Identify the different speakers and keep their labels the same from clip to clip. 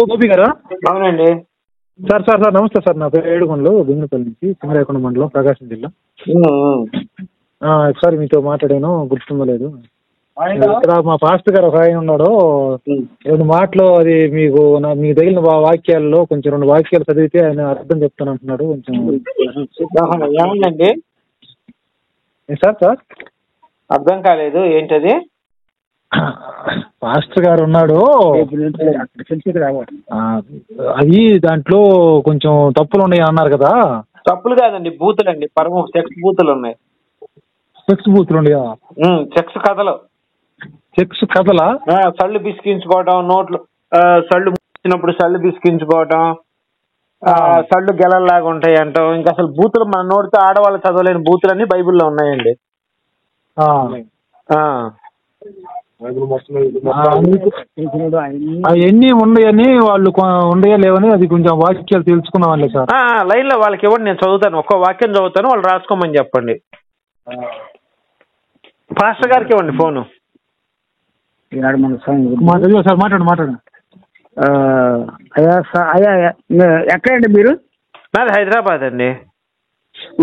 Speaker 1: గోపి గారా?
Speaker 2: అవునండి.
Speaker 1: Sir sir sir నమస్తే సార్. నా పేరు ఏడుకొండలు, భీమునిపల్లి నుంచి, సింగరాయకొండ మండలం, ప్రకాశం జిల్లా. ఒకసారి మీతో మాట్లాడాను, గుర్తుందో లేదు. ఇక్కడ మా పాస్టర్ గారు ఒక ఆయన ఉన్నాడు. 2 మాటలు అది మీకు తగిలిన వాక్యాల్లో కొంచెం 2 వాక్యాలు చదివితే ఆయన అర్థం చెప్తాను అంటున్నాడు. కొంచెం
Speaker 2: ఏమండి
Speaker 1: సార్ సార్
Speaker 2: అర్థం కాలేదు, ఏంటది?
Speaker 1: పాస్టర్ గారు ఉన్నాడు, అది దాంట్లో కొంచెం తప్పులు ఉన్నాయి అన్నారు కదా.
Speaker 2: తప్పులు కాదండి, బూతులండి. పరమ సెక్స్ బూతులు ఉన్నాయి.
Speaker 1: సెక్స్ బూతులు ఉన్నాయా?
Speaker 2: సెక్స్ కథలు.
Speaker 1: సెక్స్ కథలా?
Speaker 2: సళ్ళు బిసికించుకోవటం, నోట్లు సళ్ళు మూసినప్పుడు సళ్ళు బిసికించుకోవటం, సళ్ళు గెలల్లాగా ఉంటాయి అంటాం. ఇంకా అసలు బూతులు మన నోటితో ఆడవాళ్ళు చదవలేని బూతులన్నీ బైబిల్లో ఉన్నాయండి.
Speaker 1: అవన్నీ ఉన్నాయని వాళ్ళు ఉండయా లేవని అది కొంచెం వాక్యాలు తెలుసుకున్నాం సార్.
Speaker 2: లైన్ లో వాళ్ళకి ఇవ్వండి, నేను చదువుతాను. ఒక్క వాక్యం చదువుతాను, వాళ్ళు రాసుకోమని చెప్పండి. పాస్టర్ గారికి ఇవ్వండి ఫోను.
Speaker 1: సార్ మాట్లాడు.
Speaker 3: అయ్యా ఎక్కడండి మీరు?
Speaker 2: నాది హైదరాబాద్ అండి.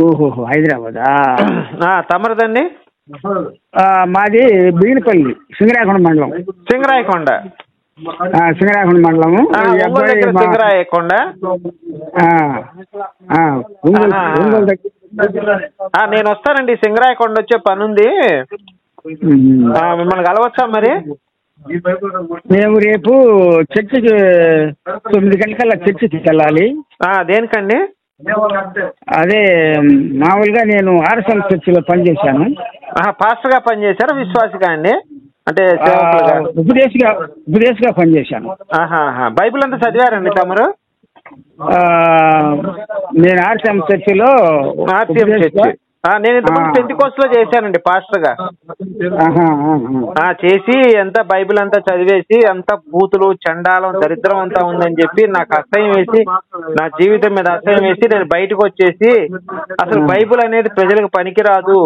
Speaker 3: ఓహో, హైదరాబాద్.
Speaker 2: తమరదండి?
Speaker 3: మాది బీనపల్లి, సింగరాయకొండ మండలం.
Speaker 2: సింగరాయకొండ
Speaker 3: మండలము.
Speaker 2: సింగరాయకొండ. నేను వస్తానండి, సింగరాయకొండ వచ్చే పని ఉంది. మిమ్మల్ని కలవచ్చా మరి?
Speaker 3: మేము రేపు చర్చికి 9 గంటలకల్లా చర్చికి వెళ్ళాలి.
Speaker 2: దేనికండి?
Speaker 3: అదే మామూలుగా నేను ఆర్ఎస్ఎల్ చర్చిలో పనిచేశాను.
Speaker 2: పాస్టర్ గా పనిచేశారా, విశ్వాసిగా అండి? అంటే
Speaker 3: ఉపదేశిగా పనిచేశాను.
Speaker 2: బైబిల్ అంతా చదివారండి తమరు?
Speaker 3: నేను ఆర్ఎస్ఎం చర్చిలో
Speaker 2: నేను ఇంతకుముందు పెంతికోస్ట్ లో చేశానండి పాస్టర్ గా. చేసి అంతా బైబిల్ అంతా చదివేసి అంతా బూతులు, చండాలం, దరిద్రం అంతా ఉందని చెప్పి నాకు అసహ్యం వేసి, నా జీవితం మీద అసహ్యం వేసి నేను బయటకు వచ్చేసి అసలు బైబిల్ అనేది ప్రజలకు పనికిరాదు,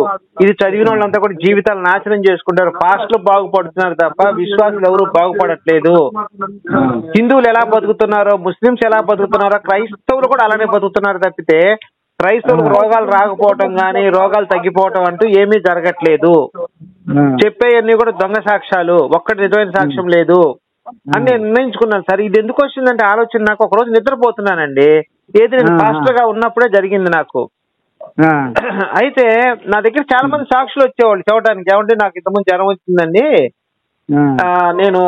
Speaker 2: ఇది చదివిన వాళ్ళంతా కూడా జీవితాలు నాశనం చేసుకుంటారు, పాస్టర్లు బాగుపడుతున్నారు తప్ప విశ్వాసులు ఎవరు బాగుపడట్లేదు, హిందువులు ఎలా బతుకుతున్నారో, ముస్లింస్ ఎలా బతుకుతున్నారో, క్రైస్తవులు కూడా అలానే బతుకుతున్నారు తప్పితే క్రైస్తవులకు రోగాలు రాకపోవటం కానీ రోగాలు తగ్గిపోవటం అంటూ ఏమీ జరగట్లేదు, చెప్పేవన్నీ కూడా దొంగ సాక్ష్యాలు, ఒక్కటి నిజమైన సాక్ష్యం లేదు అని నేను నిర్ణయించుకున్నాను సార్. ఇది ఎందుకు వచ్చిందంటే ఆలోచన, నాకు ఒక రోజు నిద్రపోతున్నానండి, ఏది నేను పాస్టర్ గా ఉన్నప్పుడే జరిగింది నాకు. అయితే నా దగ్గర చాలా మంది సాక్షులు వచ్చేవాళ్ళు చెప్పడానికి, ఏమంటే నాకు ఇంతకుముందు జ్వరం వచ్చిందండి, నేను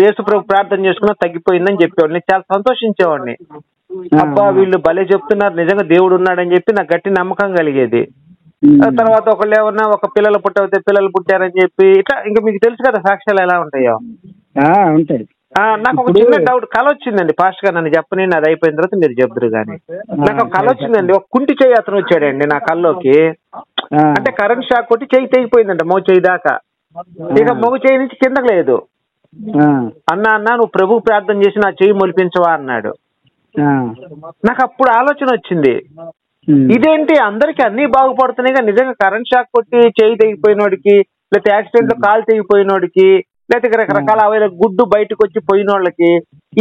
Speaker 2: యేసు ప్రభు ప్రార్థన చేసుకున్నా తగ్గిపోయిందని చెప్పేవాడిని. నేను చాలా సంతోషించేవాడిని. అబ్బా వీళ్ళు భలే చెప్తున్నారు, నిజంగా దేవుడు ఉన్నాడని చెప్పి నాకు గట్టి నమ్మకం కలిగేది. తర్వాత ఒకళ్ళు ఏమన్నా ఒక పిల్లలు పుట్టవుతే పిల్లలు పుట్టారని చెప్పి ఇట్లా, ఇంకా మీకు తెలుసు కదా సాక్ష్యాలు ఎలా ఉంటాయో. నాకు ఒక చిన్న డౌట్, కళ వచ్చిందండి పాస్టర్ గారు, నన్ను చెప్పని అది అయిపోయిన తర్వాత మీరు చెప్తారు కానీ. నాకు ఒక కళ వచ్చిందండి, ఒక కుంటి చెయ్యి అతను వచ్చాడండి నా కళ్ళలోకి. అంటే కరెంట్ షాక్ కొట్టి చెయ్యి తెగిపోయిందంట, మో చెయ్యి దాకా. ఇక మగ చెయ్యి నుంచి కిందకు లేదు. అన్నా నువ్వు ప్రభు ప్రార్థన చేసి నా చెయ్యి మొలిపించవా అన్నాడు. నాకు అప్పుడు ఆలోచన వచ్చింది, ఇదేంటి అందరికి అన్ని బాగుపడుతున్నాయిగా, నిజంగా కరెంట్ షాక్ కొట్టి చేయి తెగిపోయినోడికి, లేకపోతే యాక్సిడెంట్ లో కాలు తెగిపోయినోడికి, లేకపోతే రకరకాల అవైన గుడ్డు బయటకు వచ్చి పోయిన వాళ్ళకి,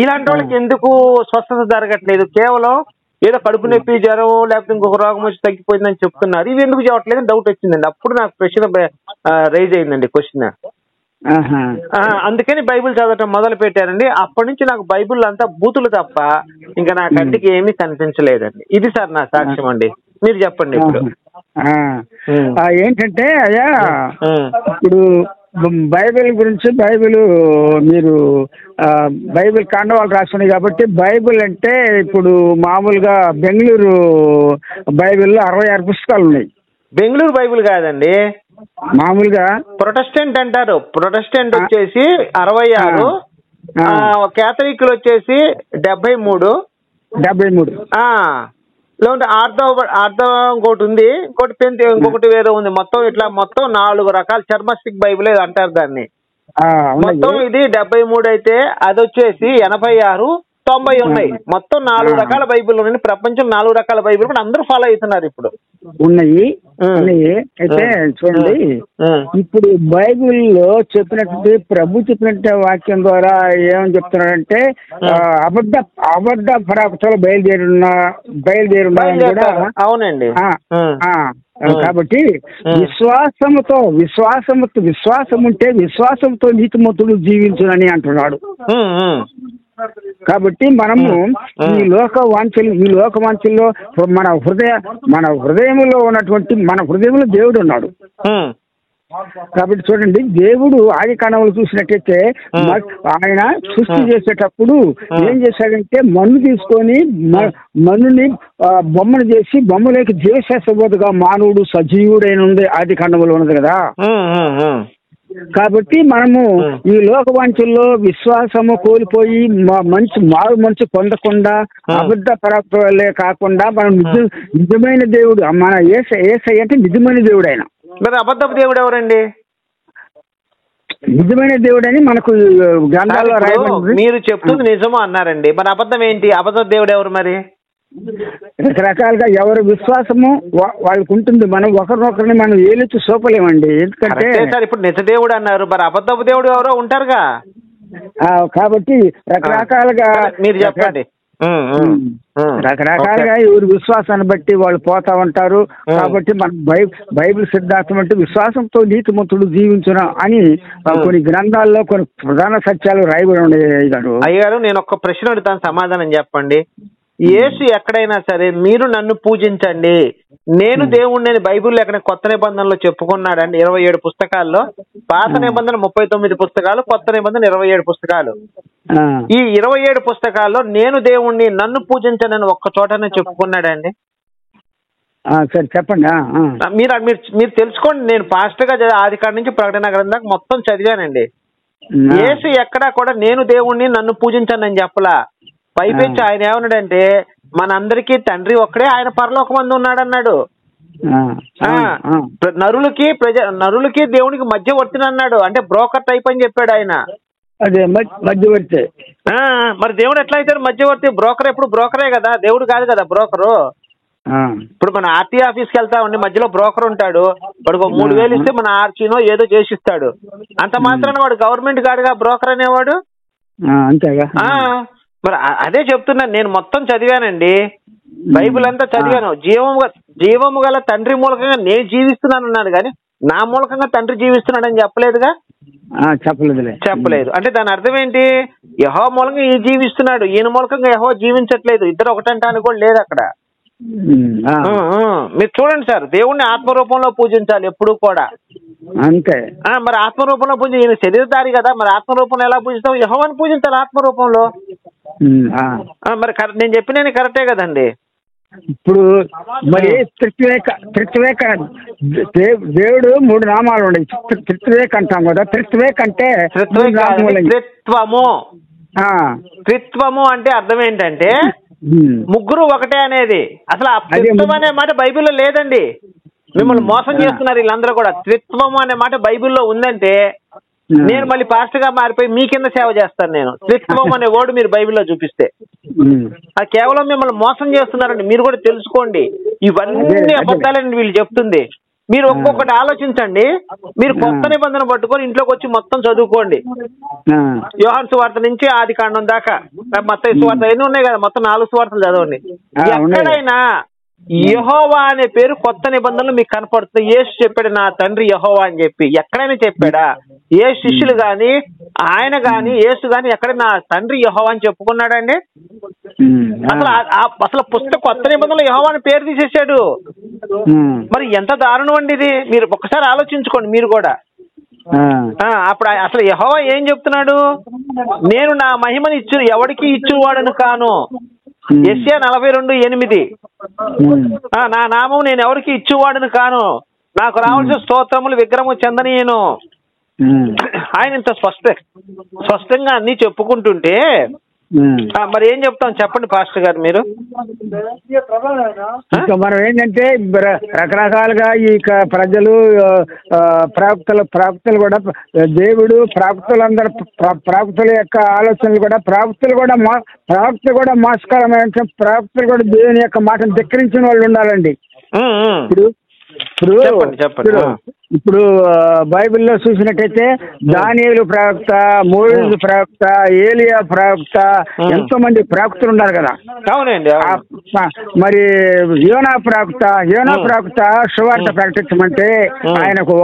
Speaker 2: ఇలాంటి వాళ్ళకి ఎందుకు స్వస్థత జరగట్లేదు? కేవలం ఏదో కడుపు నొప్పి, జ్వరం, లేకపోతే ఇంకొక రోగం వచ్చి తగ్గిపోయిందని చెప్తున్నారు, ఇవి ఎందుకు చెప్పట్లేదు డౌట్ వచ్చిందండి. అప్పుడు నాకు ప్రశ్న రైజ్ అయిందండి, క్వశ్చన్. అందుకని బైబిల్ చదవటం మొదలు పెట్టానండి. అప్పటి నుంచి నాకు బైబిల్ అంతా బూతులు తప్ప ఇంకా నా కంటికి ఏమీ కనిపించలేదండి. ఇది సార్ నా సాక్ష్యం అండి. మీరు చెప్పండి ఇప్పుడు.
Speaker 3: ఏంటంటే అయ్యా, ఇప్పుడు బైబిల్ గురించి, మీరు బైబిల్ కాండవాళ్ళు రాసుకున్నాయి కాబట్టి, బైబిల్ అంటే ఇప్పుడు మామూలుగా బెంగళూరు బైబిల్లో 66 పుస్తకాలు ఉన్నాయి.
Speaker 2: బెంగళూరు బైబిల్ కాదండి,
Speaker 3: మామూలుగా
Speaker 2: ప్రొటెస్టెంట్ అంటారు. ప్రొటెస్టెంట్ వచ్చేసి 66, క్యాథలిక్లు వచ్చేసి 73. లేకుంటే ఆర్థో ఇంకోటి ఉంది, ఇంకొకటి వేరే ఉంది. మొత్తం 4 రకాల చర్మస్టిక్ బైబిల్ అంటారు దాన్ని. మొత్తం ఇది 73 అయితే అది వచ్చేసి 86 90 ఉన్నాయి. మొత్తం 4 రకాల బైబిల్ ఉన్నాయి. ప్రపంచం 4 రకాల బైబిల్ కూడా అందరూ ఫాలో అవుతున్నారు ఇప్పుడు.
Speaker 3: ఉన్నాయి. అయితే చూడండి, ఇప్పుడు బైబిల్లో చెప్పినట్టు ప్రభు చెప్పినట్టు వాక్యం ద్వారా ఏమని చెప్తున్నాడంటే అబద్ధ ప్రవక్తలు బయలుదేరున్నా కూడా.
Speaker 2: అవునండి.
Speaker 3: కాబట్టి విశ్వాసం ఉంటే విశ్వాసంతో నీతిమంతుడు జీవించునని అంటున్నాడు. కాబట్టి మనము ఈ లోక వాంఛల్లో మన హృదయంలో ఉన్నటువంటి మన హృదయంలో దేవుడు ఉన్నాడు. కాబట్టి చూడండి, దేవుడు ఆది కాండంలో చూసినట్టయితే ఆయన సృష్టి చేసేటప్పుడు ఏం చేశాడంటే మన్ను తీసుకొని మన్నుని బొమ్మను చేసి బొమ్మలోకి జీవశాస్త్రబోధగా మానవుడు సజీవుడైన ఉంది ఆది కాండంలో ఉన్నది కదా. కాబట్టి మనము ఈ లోకవాంఛల్లో విశ్వాసము కోల్పోయి మారు మంచి పొందకుండా అబద్ధ ప్రవక్తలే కాకుండా మనం నిజమైన దేవుడు మన యేసయ్య అంటే నిజమైన దేవుడు. ఆయన
Speaker 2: మరి అబద్ధపు దేవుడు ఎవరండి?
Speaker 3: నిజమైన దేవుడు అని మనకు గ్రంథాల్లో రాయబడింది.
Speaker 2: మీరు చెప్తుంది నిజము అన్నారండి, మరి అబద్ధం ఏంటి? అబద్ధ దేవుడు ఎవరు? మరి
Speaker 3: రకరకాలుగా ఎవరి విశ్వాసము వాళ్ళకు ఉంటుంది. మనం ఒకరినొకరిని మనం ఏలెత్తి చూపలేమండి. ఎందుకంటే
Speaker 2: సార్ ఇప్పుడు నిజ దేవుడు అన్నారు, మరి అబద్ధపు దేవుడు ఎవరో ఉంటారుగా.
Speaker 3: కాబట్టి రకరకాలుగా
Speaker 2: మీరు చెప్పండి.
Speaker 3: రకరకాలుగా ఎవరి విశ్వాసాన్ని బట్టి వాళ్ళు పోతా ఉంటారు. కాబట్టి మన బైబిల్ సిద్ధాంతం అంటే విశ్వాసంతో నీతిమంతుడు జీవించున అని కొన్ని గ్రంథాల్లో కొన్ని ప్రధాన సత్యాలు రాయబడి ఉన్నాయి.
Speaker 2: అయ్యారు, నేను ఒక ప్రశ్న అడుగుతాను, సమాధానం చెప్పండి. యేసు ఎక్కడైనా సరే మీరు నన్ను పూజించండి, నేను దేవుణ్ణి బైబిల్లో ఎక్కడ కొత్త నిబంధనలో చెప్పుకున్నాడండి? 27 పుస్తకాల్లో. పాత నిబంధన 39 పుస్తకాలు, కొత్త నిబంధన 27 పుస్తకాలు. ఈ 27 పుస్తకాల్లో నేను దేవుణ్ణి నన్ను పూజించనని ఒక్క చోటనే చెప్పుకున్నాడండి?
Speaker 3: సరే చెప్పండి.
Speaker 2: మీరు తెలుసుకోండి. నేను పాస్టర్ గా ఆది కాడ నుంచి ప్రకటన గ్రంథం మొత్తం చదివానండి. యేసు ఎక్కడా కూడా నేను దేవుణ్ణి నన్ను పూజించనని చెప్పలా. పైపెచ్చి ఆయన ఏమన్నాడంటే మనందరికీ తండ్రి ఒక్కడే, ఆయన పరలోకమందు ఉన్నాడన్నాడు. నరులకి దేవునికి మధ్యవర్తిని అన్నాడు. అంటే బ్రోకర్ టైప్ అని చెప్పాడు ఆయన.
Speaker 3: అదే మధ్యవర్తి.
Speaker 2: మరి దేవుడు ఎట్లా అవుతాడు మధ్యవర్తి? బ్రోకర్ ఎప్పుడు బ్రోకరే కదా, దేవుడు కాదు కదా బ్రోకరు. ఇప్పుడు మన ఆర్టీ ఆఫీస్కి వెళ్తామండి, మధ్యలో బ్రోకర్ ఉంటాడు. వాడికి 3,000 ఇస్తే మన ఆర్చీనో ఏదో చేసిస్తాడు. అంత మాత్రాన వాడు గవర్నమెంట్ గాడుగా బ్రోకర్ అనేవాడు.
Speaker 3: అంతేగా.
Speaker 2: మరి అదే చెప్తున్నాను, నేను మొత్తం చదివానండి, బైబిల్ అంతా చదివాను. జీవము గల తండ్రి మూలకంగా నేను జీవిస్తున్నాను అన్నాడు, కానీ నా మూలకంగా తండ్రి జీవిస్తున్నాడు అని చెప్పలేదుగా. చెప్పలేదు. అంటే దాని అర్థం ఏంటి? యెహోవా మూలంగా ఈయన జీవిస్తున్నాడు, ఈయన మూలకంగా యెహోవా జీవించట్లేదు. ఇద్దరు ఒకటంటానికి కూడా లేదు అక్కడ. మీరు చూడండి సార్, దేవుణ్ణి ఆత్మరూపంలో పూజించాలి ఎప్పుడు కూడా.
Speaker 3: అంతే.
Speaker 2: మరి ఆత్మరూపంలో పూజ, ఈయన శరీరధారి కదా, మరి ఆత్మరూపంలో ఎలా పూజిస్తాం? యెహోవాని పూజించాలి ఆత్మరూపంలో. మరి నేను చెప్పిన కరెక్టే కదండి.
Speaker 3: ఇప్పుడు మరి త్రిత్వేక దేవుడు 3 నామాలు ఉన్నాయి. త్రిత్వేక్ అంటాం కదా. త్రిత్వేక్ అంటే
Speaker 2: త్రిత్వము అంటే అర్థం ఏంటంటే ముగ్గురు ఒకటే అనేది. అసలు ఆ త్రిత్వం అనే మాట బైబిల్లో లేదండి. మిమ్మల్ని మోసం చేస్తున్నారు వీళ్ళందరూ కూడా. త్రిత్వము అనే మాట బైబిల్లో ఉందంటే నేను మళ్ళీ పాస్టర్ గా మారిపోయి మీ కింద సేవ చేస్తాను. నేను త్రిత్వం అనే వర్డ్ మీరు బైబిల్లో చూపిస్తే అది కేవలం మిమ్మల్ని మోసం చేస్తున్నారండి. మీరు కూడా తెలుసుకోండి, ఇవన్నీ అబద్ధాలండి వీళ్ళు చెప్తుంది. మీరు ఒక్కొక్కటి ఆలోచించండి. మీరు కొత్త నిబంధన పట్టుకొని ఇంట్లోకి వచ్చి మొత్తం చదువుకోండి. యోహాను సువార్త నుంచి ఆది కాండం దాకా, మత్తయి సువార్త ఎన్ని ఉన్నాయి కదా, మొత్తం 4 సువార్తలు చదవండి. ఎక్కడైనా యెహోవా అనే పేరు కొత్త నిబంధనలు మీకు కనపడుతుంది. యేసు చెప్పాడు నా తండ్రి యెహోవా అని చెప్పి. ఎక్కడైనా చెప్పాడా? ఏ శిష్యులు గాని ఆయన గాని యేసు గాని ఎక్కడ నా తండ్రి యెహోవా అని చెప్పుకున్నాడండి? అసలు పుస్తక కొత్త నిబంధనలు యెహోవా అని పేరు తీసేశాడు. మరి ఎంత దారుణం అండి ఇది. మీరు ఒక్కసారి ఆలోచించుకోండి మీరు కూడా. అప్పుడు అసలు యెహోవా ఏం చెప్తున్నాడు? నేను నా మహిమని ఎవరికి ఇచ్చువాడను కాను. యెషయా 42:8. నా నామం నేను ఎవరికి ఇచ్చువాడను కాను, నాకు రావాల్సిన స్తోత్రములు విగ్రహము చెందనీయను. ఆయన ఇంత స్పష్టంగా అన్ని చెప్పుకుంటుంటే మరి ఏం చెప్తాం చెప్పండి పాస్టర్ గారు మీరు.
Speaker 3: ఇంకా మనం ఏంటంటే రకరకాలుగా ఈ ప్రజలు ప్రవక్తలు కూడా దేవుడు ప్రవక్తల యొక్క ఆలోచనలు కూడా ప్రవక్తలు కూడా మోసకరమైన ప్రవక్తలు కూడా దేవుని యొక్క మాటను ధిక్కరించిన వాళ్ళు ఉండాలండి. ఇప్పుడు బైబిల్లో చూసినట్టయితే దానియేలు ప్రవక్త, మోషే ప్రవక్త, ఏలియా ప్రవక్త, ఎంతో మంది ప్రవక్తలు ఉన్నారు కదా.
Speaker 2: అవునండి.
Speaker 3: మరి యోనా ప్రవక్త సువార్త ప్రకటించమంటే ఆయనకు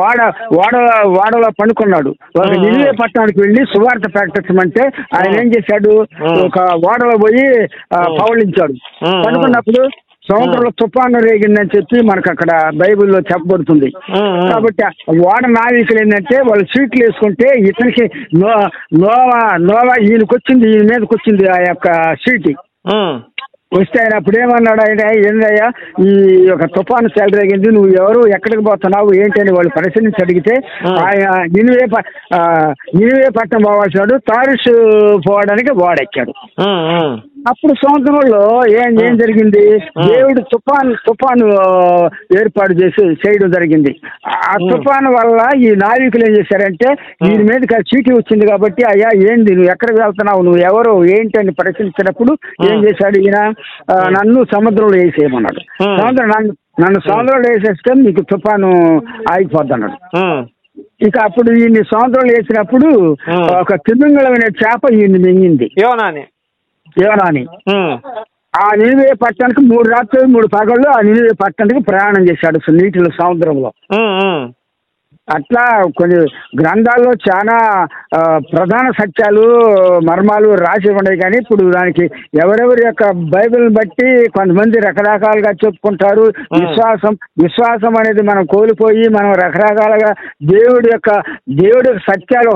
Speaker 3: వాడలో పండుకున్నాడు. ఒక నినివే పట్టణానికి వెళ్ళి సువార్త ప్రకటించమంటే ఆయన ఏం చేశాడు, ఒక వాడలో పోయి పౌలించాడు. పండుకున్నప్పుడు సముద్రంలో తుఫాను రేగిందని చెప్పి మనకు అక్కడ బైబిల్లో చెప్పబడుతుంది. కాబట్టి వాడ నావికులు ఏంటంటే వాళ్ళు సీట్లు వేసుకుంటే ఇతనికి నోవా ఈయనకొచ్చింది, ఈయన మీదకి వచ్చింది ఆ యొక్క సీటు. వస్తే ఆయన అప్పుడు ఏమన్నాడు, ఆయన ఏందయ్యా ఈ యొక్క తుఫాను చెలరేగింది, నువ్వు ఎవరు, ఎక్కడికి పోతున్నావు ఏంటని వాళ్ళు పరిశీలించి అడిగితే ఆయన నినివే పట్టణం పోవాల్సినాడు, తారుషు పోవడానికి వాడెక్కాడు. అప్పుడు సముద్రంలో ఏం జరిగింది, దేవుడు తుఫాను ఏర్పాటు చేయడం జరిగింది. ఆ తుఫాను వల్ల ఈ నావికులు ఏం చేశారంటే దీని మీదకి ఆ చీటీ వచ్చింది కాబట్టి అయ్యా ఏంది నువ్వు ఎక్కడికి వెళ్తున్నావు, నువ్వు ఎవరు ఏంటి అని పరిశీలించినప్పుడు ఏం చేశాడు ఈయన, నన్ను సముద్రంలో వేసేయమన్నాడు. నన్ను సముద్రంలో వేసేస్తే నీకు తుఫాను ఆగిపోద్ది అన్నాడు. ఇక అప్పుడు ఈయన్ని సముద్రంలో వేసినప్పుడు ఒక తిమింగళమైన చేప ఈయన్ని మింగింది, యోనాని. ఆ నినివే పట్టణానికి 3 రాత్రులు 3 పగళ్ళు ఆ నినివే పట్టణానికి ప్రయాణం చేశాడు నీటిలో, సముద్రంలో. అట్లా కొన్ని గ్రంథాల్లో చాలా ప్రధాన సత్యాలు మర్మాలు రాసి ఉన్నాయి. కానీ ఇప్పుడు దానికి ఎవరెవరి యొక్క బైబిల్ని బట్టి కొంతమంది రకరకాలుగా చెప్పుకుంటారు. విశ్వాసం అనేది మనం కోల్పోయి మనం రకరకాలుగా దేవుడి సత్యాలు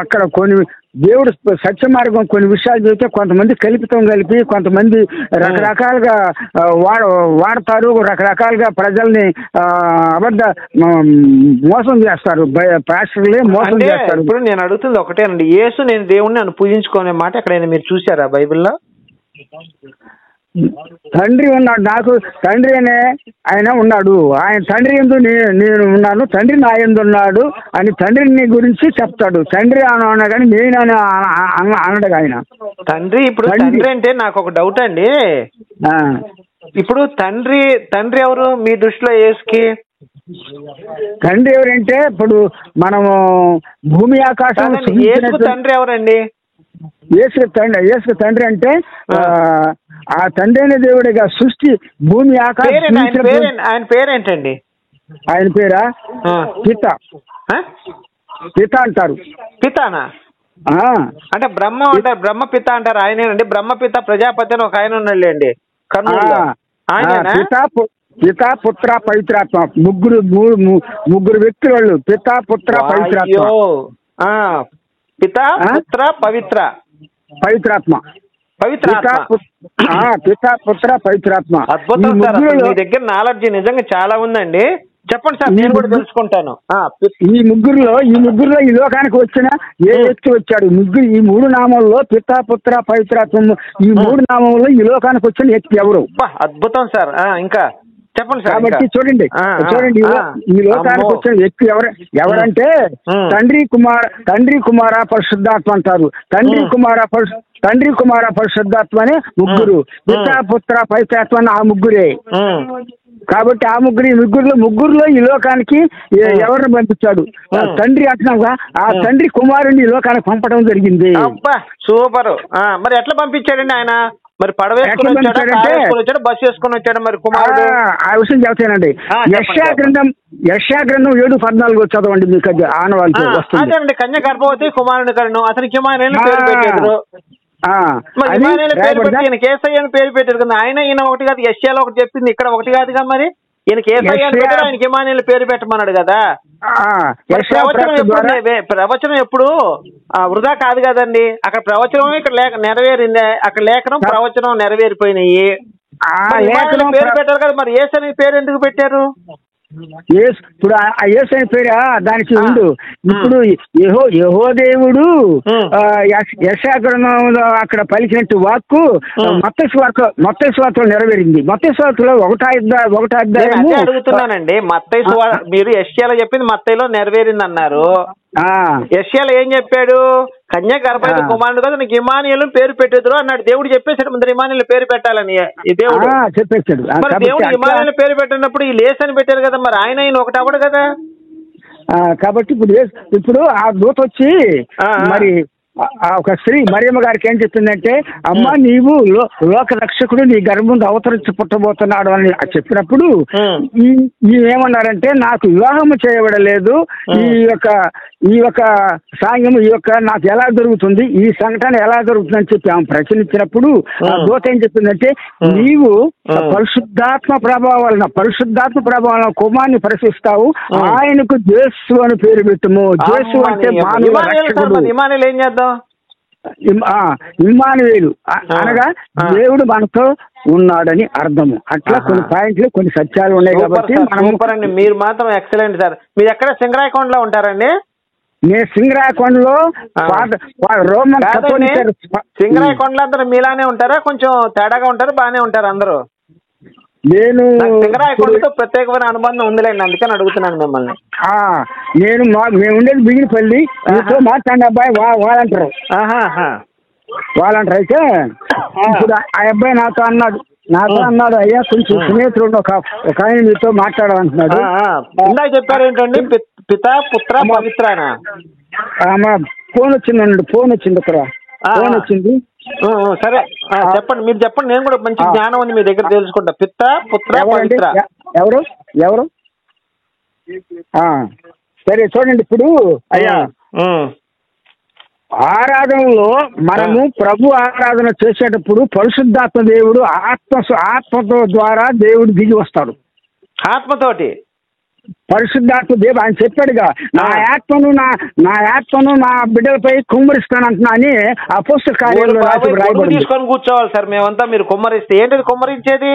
Speaker 3: అక్కడ కొన్ని దేవుడు సత్య మార్గం కొన్ని విషయాలు చెబితే కొంతమంది కలిపి కొంతమంది రకరకాలుగా వాడతారు, రకరకాలుగా ప్రజల్ని మోసం చేస్తారు, పాస్టర్లే మోసం చేస్తారు.
Speaker 2: ఇప్పుడు నేను అడుగుతుంది ఒకటేనండి, యేసు నేను దేవుణ్ణి నన్ను పూజించుకునే మాట ఎక్కడైనా మీరు చూసారా బైబిల్లో?
Speaker 3: తండ్రి ఉన్నాడు, నాకు తండ్రి అనే ఆయన ఉన్నాడు, ఆయన తండ్రి ఎందు నేను ఉన్నాను, తండ్రి నా ఎందు ఉన్నాడు అని తండ్రిని గురించి చెప్తాడు. తండ్రి అన్నా కానీ నేను అని అనడు ఆయన.
Speaker 2: తండ్రి ఇప్పుడు తండ్రి అంటే నాకు ఒక డౌట్ అండి, ఇప్పుడు తండ్రి ఎవరు మీ దృష్టిలో యేసుకి?
Speaker 3: తండ్రి ఎవరంటే ఇప్పుడు మనము భూమి ఆకాశం
Speaker 2: తండ్రి ఎవరండి?
Speaker 3: యేసు తండ్రి అంటే ఆ తండ్రి అనే దేవుడిగా సృష్టి భూమి ఆకాశం.
Speaker 2: ఆయన పేరేంటండి?
Speaker 3: ఆయన పేరా పిత అంటారు.
Speaker 2: పితానా? అంటే బ్రహ్మ అంటారు, బ్రహ్మ పిత అంటారు. ఆయనేనండి బ్రహ్మపిత ప్రజాపతి అని ఒక ఆయన ఉన్నాడులేండి కర్నూలులో.
Speaker 3: పిత పుత్ర పవిత్రాత్మ ముగ్గురు వ్యక్తులు వాళ్ళు. పిత పుత్ర పవిత్రాత్మ.
Speaker 2: పిత పుత్ర పవిత్రాత్మ.
Speaker 3: పిత పుత్ర పవిత్రాత్మ.
Speaker 2: అద్భుతం సార్, మీ దగ్గర నాలెడ్జ్ నిజంగా చాలా ఉందండి. చెప్పండి సార్, నేను కూడా తెలుసుకుంటాను.
Speaker 3: ఈ ముగ్గురులో ఈ లోకానికి వచ్చిన ఏ వ్యక్తి వచ్చాడు? ఈ 3 నామాల్లో పిత పుత్ర పవిత్రాత్మ, ఈ 3 నామంలో ఈ లోకానికి వచ్చిన వ్యక్తి ఎవరు?
Speaker 2: అద్భుతం సార్. ఇంకా చెప్పండి సార్.
Speaker 3: కాబట్టి చూడండి ఈ లోకానికి వచ్చిన వ్యక్తి ఎవరంటే తండ్రి కుమార పరిశుద్ధాత్మ అంటారు. తండ్రి కుమార పరిశుద్ధాత్మ అనే ముగ్గురు. పిత పుత్ర పవిత్రాత్మ అని ఆ ముగ్గురే. కాబట్టి ఆ ముగ్గురులో ఈ లోకానికి ఎవరిని పంపించాడు? తండ్రి అంటున్నాగా, ఆ తండ్రి కుమారుని ఈ లోకానికి పంపడం జరిగింది.
Speaker 2: సూపర్. మరి ఎట్లా పంపించాడండి ఆయన? మరి పడవ వేసుకుని వచ్చాడు, బస్సు వేసుకుని వచ్చాడు మరి కుమారుడు?
Speaker 3: ఆ విషయం చెప్తానండి. యెషయా గ్రంథం 7:14 చదవండి, మీకు అది ఆనవాళ్ళతో వస్తుంది.
Speaker 2: అదేనండి, కన్య గర్భవతి కుమారుని కలను అతనికి హిమాయను పేరు పెట్టారు. మరి హిమాయను పేరు పెట్టి ఈయన కేసయ్య అని పేరు పెట్టారు కదా. ఈయన ఒకటి కాదు, యెషయాలో ఒకటి చెప్పింది, ఇక్కడ ఒకటి కాదుగా. మరి ఈయన కేసయ్య అని పెట్టారు, ఆయనకి హిమాయను పేరు పెట్టమన్నాడు కదా. ప్రవచనం ఎప్పుడు వృధా కాదు కదండి. అక్కడ ప్రవచనం ఇక్కడ నెరవేరింది, అక్కడ లేఖనం ప్రవచనం నెరవేరిపోయినాయి. పేరు పెట్టారు కదా, మరి యేసు అనే పేరు ఎందుకు పెట్టారు?
Speaker 3: ఇప్పుడు ఆ యేసు అనే పేరు దానికి ఉండు. ఇప్పుడు యెహో దేవుడు యెషయా గ్రంథంలో అక్కడ పలికినట్టు వాక్కు మత్తయి సువార్తలో నెరవేరింది. మత్తయి సువార్తలో ఒకటో అధ్యాయము
Speaker 2: అడుగుతున్నానండి. మత్తయి మీరు యెషయాలో చెప్పింది మత్తయిలో నెరవేరింది అన్నారు. యెషయాలో ఏం చెప్పాడు? కన్య గర్భవతి కుమారుడు కదా నీకు ఇమానుయేలు పేరు పెట్టేద్దరు అన్నాడు. దేవుడు చెప్పేసాడు ముందర ఇమానుయేలు పేరు పెట్టాలని. ఈ దేవుడు
Speaker 3: చెప్పేశాడు.
Speaker 2: మరి దేవుడు ఇమానుయేలు పేరు పెట్టినప్పుడు ఈ లేస్ అని పెట్టారు కదా, మరి ఆయన ఒకటి అవ్వడు కదా.
Speaker 3: కాబట్టి ఇప్పుడు ఆ దూత వచ్చి మరి ఒక స్త్రీ మరియమ్మ గారికి ఏం చెప్పిందంటే, అమ్మ నీవు లోక రక్షకుడు నీ గర్భం అవతరించి పుట్టబోతున్నాడు అని చెప్పినప్పుడు ఏమన్నారంటే నాకు వివాహం చేయబడలేదు, ఈ యొక్క సాంగ్యం నాకు ఎలా దొరుకుతుంది, ఈ సంఘటన ఎలా దొరుకుతుంది అని చెప్పి ఆమె ప్రశ్నించినప్పుడు ఆ దూత ఏం చెప్పిందంటే, నీవు పరిశుద్ధాత్మ ప్రభావాలను కుమార్ని పరిశీలిస్తావు, ఆయనకు జేసు అని పేరు పెట్టుము. జేసు అంటే మానవ రక్షకుడు.
Speaker 2: ఏం చేద్దాం?
Speaker 3: ఇమ్మానుయేలు అనగా దేవుడు మనతో ఉన్నాడని అర్థము. అట్లా కొన్ని పాయింట్లు కొన్ని సత్యాలు ఉన్నాయి కాబట్టి
Speaker 2: మనం. మీరు మాత్రం ఎక్సలెంట్ సార్. మీరు ఎక్కడ సింగరాయకొండలో ఉంటారండి?
Speaker 3: నేను సింగరాయకొండలో రోమన్
Speaker 2: సింగరాయకొండలో అందరూ మీలానే ఉంటారా? కొంచెం తేడాగా ఉంటారా? బాగానే ఉంటారా అందరూ?
Speaker 3: నేను
Speaker 2: సింగరాయకొండతో ప్రత్యేకమైన అనుబంధం ఉందిలేండి, అందుకని అడుగుతున్నాను మిమ్మల్ని.
Speaker 3: మేము ఉండేది బిగినపల్లి. మీతో మాట్లాడిన అబ్బాయి వాలంటీర్ అయితే ఇప్పుడు ఆ అబ్బాయి నాతో అన్నాడు అయ్యా కొంచెం స్నేహితుడు ఒక ఆయన మీతో మాట్లాడాలంటున్నాడు.
Speaker 2: ఇందాక చెప్పారు ఏంటండి? పితా పుత్ర పవిత్రనా?
Speaker 3: ఫోన్ వచ్చింది ఇక్కడ ఫోన్ వచ్చింది.
Speaker 2: సరే చెప్పండి, మీరు చెప్పండి. నేను కూడా మంచి జ్ఞానం ఉంది మీ దగ్గర తెలుసుకుంటా. పిత పుత్ర పవిత్ర.
Speaker 3: ఎవరు సరే చూడండి. ఇప్పుడు అయ్యా ఆరాధనలో మనము ప్రభు ఆరాధన చేసేటప్పుడు పరిశుద్ధాత్మ దేవుడు ఆత్మతో ద్వారా దేవుడు దిగి వస్తాడు.
Speaker 2: ఆత్మతోటి
Speaker 3: పరిశుద్ధాత్మ దేవుడు ఆయన చెప్పాడుగా, నా ఆత్మను నా బిడ్డలపై కుమ్మరిస్తానంటున్నా అని అపోస్తల కార్యాల్లో రాయబడింది.
Speaker 2: తీసుకొని కూర్చోవాలి సార్ మేమంతా. మీరు కుమ్మరిస్తే ఏంటది కుమ్మరించేది?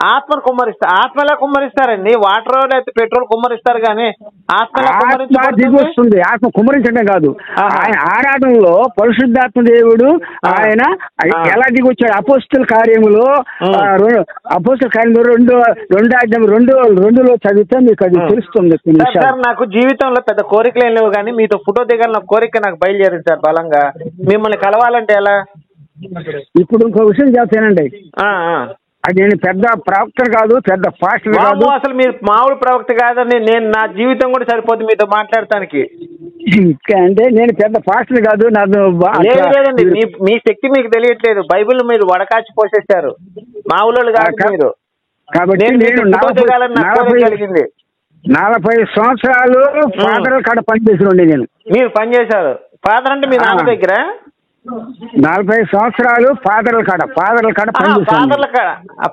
Speaker 2: ఆత్మను కుమ్మరిస్తారు. ఆత్మ ఎలా కుమ్మరిస్తారండి? వాటర్ లేకపోతే పెట్రోల్ కుమ్మరిస్తారు కానీ
Speaker 3: ఆత్మ దిగి వస్తుంది. ఆత్మ కుమ్మరించడం కాదు. ఆయన ఆరాధనలో పరిశుద్ధాత్మ దేవుడు ఆయన ఎలా దిగి వచ్చాడు? అపోస్తల కార్యములో రెండులో చదివితే మీకు అది తెలుస్తుంది.
Speaker 2: సార్ నాకు జీవితంలో పెద్ద కోరికలు ఏం లేవు కానీ మీతో ఫోటో దిగాలన్న కోరిక నాకు బయలుదేరింది సార్ బలంగా. మిమ్మల్ని కలవాలంటే ఎలా?
Speaker 3: ఇప్పుడు ఇంకో విషయం చెప్తానండి. అది నేను పెద్ద ప్రవక్త కాదు, పెద్ద పాస్టర్ కాదు.
Speaker 2: అసలు మీరు మామూలు ప్రవక్త కాదని నేను నా జీవితం కూడా సరిపోతుంది మీతో మాట్లాడటానికి.
Speaker 3: అంటే నేను పెద్ద పాస్టర్ కాదు.
Speaker 2: లేదండి, మీ శక్తి మీకు తెలియట్లేదు. బైబిల్ మీరు వడకాచి పోసేశారు. మామూలు కాదు మీరు.
Speaker 3: కాబట్టి నేను 40 సంవత్సరాలు ఫాదర్ కాడ పనిచేసి నేను.
Speaker 2: మీరు పనిచేశారు? ఫాదర్ అంటే మీ నాన్న దగ్గర
Speaker 3: 40 సంవత్సరాలు ఫాదర్ల కాడ
Speaker 2: ఫాదర్ల కాడ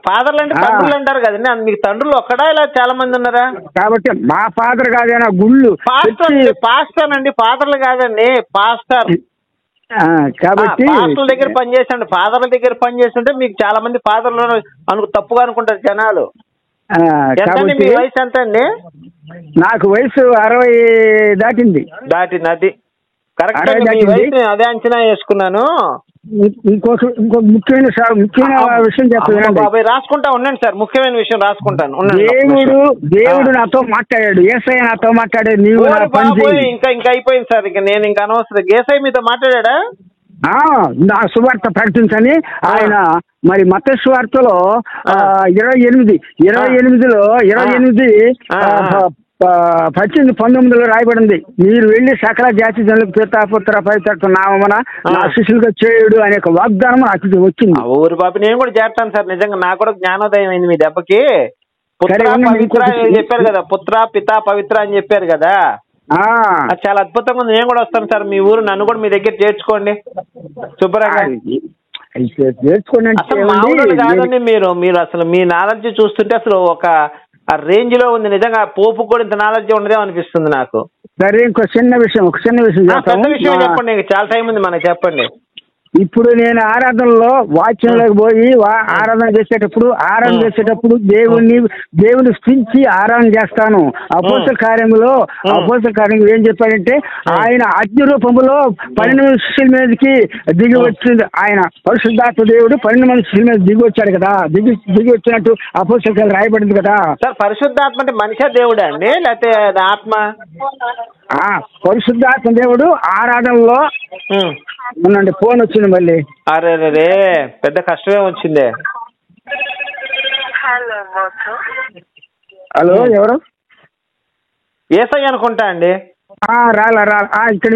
Speaker 2: ఫాదర్లు అంటే తండ్రులు అంటారు కదండి. మీకు తండ్రులు ఒక్కడా ఇలా చాలా మంది ఉన్నారా?
Speaker 3: కాబట్టి మా ఫాదర్ కాదైనా గుళ్ళు
Speaker 2: పాస్టర్ అండి, ఫాదర్లు కాదండి, పాస్టర్. కాబట్టి పాస్టర్ల దగ్గర పనిచేసండి. ఫాదర్ల దగ్గర పనిచేస్తుంటే మీకు చాలా మంది ఫాదర్లు తప్పుగా అనుకుంటారు జనాలు. ఎంతండి మీ వయసు? ఎంత అండి?
Speaker 3: నాకు వయసు 60 దాటింది.
Speaker 2: అది కరెక్ట్. మీ వయసు అదే అంచనా వేసుకున్నాను.
Speaker 3: ఇంకొక ముఖ్యమైన విషయం చెప్తాను
Speaker 2: బాబాయ్. రాసుకుంటా ఉండండి సార్, ముఖ్యమైన విషయం రాసుకుంటాను.
Speaker 3: దేవుడు నాతో మాట్లాడాడు, యేసయ్య నాతో మాట్లాడాడు.
Speaker 2: ఇంకా అయిపోయింది సార్, ఇక నేను ఇంకా అనవసరం. యేసయ్య మీతో మాట్లాడా?
Speaker 3: నా సువార్త ప్రకటించని ఆయన మరి మత్తయి సువార్తలో 28:19 రాయబడింది. మీరు వెళ్ళి సకల జాతి జనులకు పితాపుత్ర పవిత్ర నామమున నా శిష్యులుగా చేయుడు అనే ఒక వాగ్దానం నాకు వచ్చింది.
Speaker 2: ఊరు బాబు నేను కూడా చేస్తాను సార్. నిజంగా నాకు కూడా జ్ఞానోదయం అయింది మీ దెబ్బకి. పుత్ర పవిత్ర చెప్పారు కదా, పుత్ర పిత పవిత్ర అని చెప్పారు కదా, చాలా అద్భుతంగా ఉంది. నేను కూడా వస్తాను సార్ మీ ఊరు. నన్ను కూడా మీ దగ్గర చేర్చుకోండి శుభ్రంగా. మామూలు కాదండి మీరు అసలు మీ నాలెడ్జ్ చూస్తుంటే అసలు ఒక రేంజ్ లో ఉంది. నిజంగా పోపు కూడా ఇంత నాలెడ్జ్ ఉండదేమో అనిపిస్తుంది నాకు.
Speaker 3: సరే ఇంకో చిన్న విషయం
Speaker 2: చెప్పండి. చాలా టైం ఉంది మనకి, చెప్పండి.
Speaker 3: ఇప్పుడు నేను ఆరాధనలో వాక్యంలోకి పోయి ఆరాధన చేసేటప్పుడు దేవుని స్థించి ఆరాధన చేస్తాను. అపోస్తల కార్యంలో ఏం చెప్పాడంటే ఆయన అగ్ని రూపంలో 12 శిష్యుల మీదకి దిగి వచ్చింది. ఆయన పరిశుద్ధాత్మ దేవుడు 12 మంది శిష్యుల మీద దిగి వచ్చాడు కదా, దిగి వచ్చినట్టు అపోస్తల కార్యం రాయబడింది కదా.
Speaker 2: సార్ పరిశుద్ధాత్మ అంటే మనిషి దేవుడా అండి లేకపోతే ఆత్మ?
Speaker 3: పరిశుద్ధాత్మ దేవుడు ఆరాధనలో ఉండండి. ఫోన్ వచ్చింది మళ్ళీ.
Speaker 2: అరే పెద్ద కష్టమే వచ్చిందే.
Speaker 3: హలో ఎవరు?
Speaker 2: ఏసై అనుకుంటా అండి.
Speaker 3: రాలా ఇక్కడ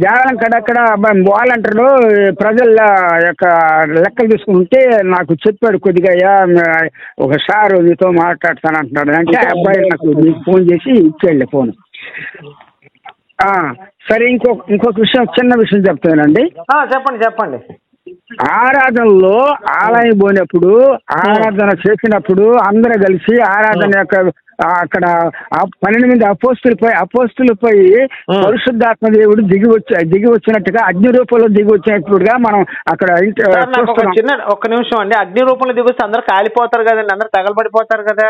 Speaker 3: దేవాలయం అక్కడ వాళ్ళంటారు ప్రజల యొక్క లెక్కలు తీసుకుంటే నాకు చెప్పాడు కొద్దిగా ఒకసారి నీతో మాట్లాడతాను అంటున్నాడు. అంటే అబ్బాయి నాకు నీకు ఫోన్ చేసి ఇచ్చేయండి ఫోన్. సరే ఇంకొక విషయం, చిన్న విషయం చెప్తానండి.
Speaker 2: చెప్పండి.
Speaker 3: ఆరాధనలో ఆలయం పోయినప్పుడు ఆరాధన చేసినప్పుడు అందరూ కలిసి ఆరాధన యొక్క అక్కడ 12 మంది అపోస్తులపై పరిశుద్ధాత్మ దేవుడు దిగి వచ్చినట్టుగా అగ్ని రూపంలో దిగి వచ్చినట్టుగా మనం అక్కడ
Speaker 2: ఒక్క నిమిషం అండి. అగ్ని రూపంలో దిగి వస్తే అందరు కాలిపోతారు కదండి, అందరు తగలబడిపోతారు కదా.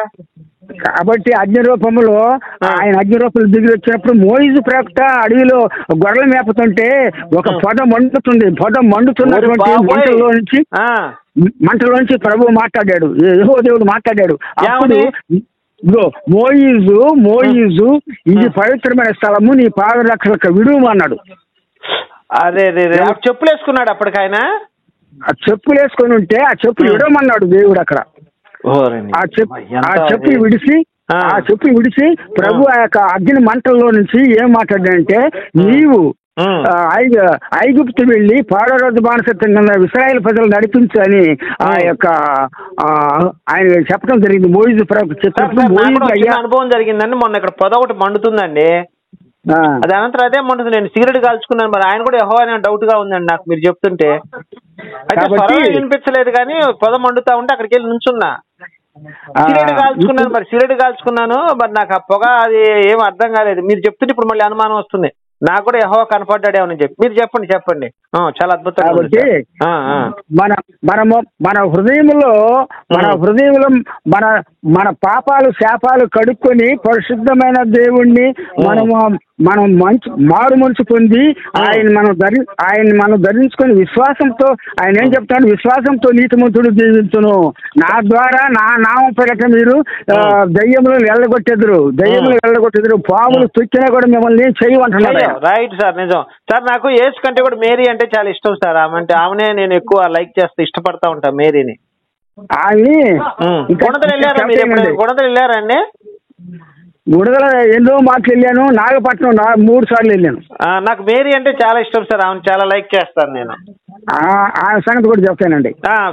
Speaker 3: కాబట్టి అగ్ని రూపంలో ఆయన అగ్ని రూపంలో దిగి వచ్చినప్పుడు మోయిజు ప్రవక్త అడవిలో గొర్రెలు మేపుతుంటే ఒక పొద మండుతున్నటువంటి మంటలో నుంచి ప్రభువు మాట్లాడాడు, యెహోవా దేవుడు మాట్లాడాడు. అప్పుడు మోయిజు ఇది పవిత్రమైన స్థలము, నీ పాదరక్షలకు విడుము అన్నాడు.
Speaker 2: అదే చెప్పులు వేసుకున్నాడు అప్పటికైనా.
Speaker 3: ఆ చెప్పులు వేసుకొని ఉంటే ఆ చెప్పులు విడవమన్నాడు దేవుడు అక్కడ. ఆ చెప్పులు విడిచి ప్రభు ఆ యొక్క అగ్ని మంటల్లో నుంచి ఏం మాట్లాడాడంటే, నీవు ఐగుప్తు వెళ్ళి పాడరోజు బానిసత్వం కింద ఇశ్రాయేలు ప్రజలు నడిపించు అని ఆ యొక్క ఆయన చెప్పడం జరిగింది. మోయిజు చెప్పినప్పుడు
Speaker 2: అనుభవం జరిగిందండి. మొన్న ఇక్కడ పొద ఒకటి మండుతుందండి, అది అనంతరం అదే మండుతుంది. నేను సిగరెట్ కాల్చుకున్నాను, మరి ఆయన కూడా యెహోవా అనే డౌట్ గా ఉందండి నాకు మీరు చెప్తుంటే. అయితే వినిపించలేదు కానీ పొద మండుతా ఉంటే అక్కడికి వెళ్ళి నుంచున్నా. సిగరెట్ కాల్చుకున్నాను, మరి నాకు ఆ పొగ అది ఏం అర్థం కాలేదు. మీరు చెప్తుంటే ఇప్పుడు మళ్ళీ అనుమానం వస్తుంది, నాకు కూడా యెహోవా కనపడ్డాడేమని చెప్పి. మీరు చెప్పండి. చాలా అద్భుతం.
Speaker 3: కాబట్టి మన హృదయంలో మన పాపాలు శాపాలు కడుక్కొని పరిశుద్ధమైన దేవుణ్ణి మనం మారు మనసు పొంది ఆయన మనం ధరించుకొని విశ్వాసంతో ఆయన ఏం చెప్తాడు, విశ్వాసంతో నీతిమంతుడు జీవించును, నా ద్వారా నా నామం పేరట మీరు దయ్యములు వెళ్ళగొట్టెదరు, పాములు తొక్కినా కూడా మిమ్మల్ని చేయమంటున్నాడు.
Speaker 2: రైట్ సార్, నిజం సార్. నాకు యేసు కంటే కూడా మేరీ అంటే చాలా ఇష్టం సార్. ఆమెనే నేను ఎక్కువ లైక్ చేస్తూ ఇష్టపడతా ఉంటా మేరీని. గుణదలు వెళ్ళారండి?
Speaker 3: గుణదల ఎన్నో మార్కులు వెళ్ళాను. నాగపట్నం 3 సార్లు వెళ్ళాను.
Speaker 2: నాకు మేరీ అంటే చాలా ఇష్టం సార్, ఆమెను చాలా లైక్ చేస్తాను నేను.
Speaker 3: ఆమె సంగతి కూడా చెప్తానండి.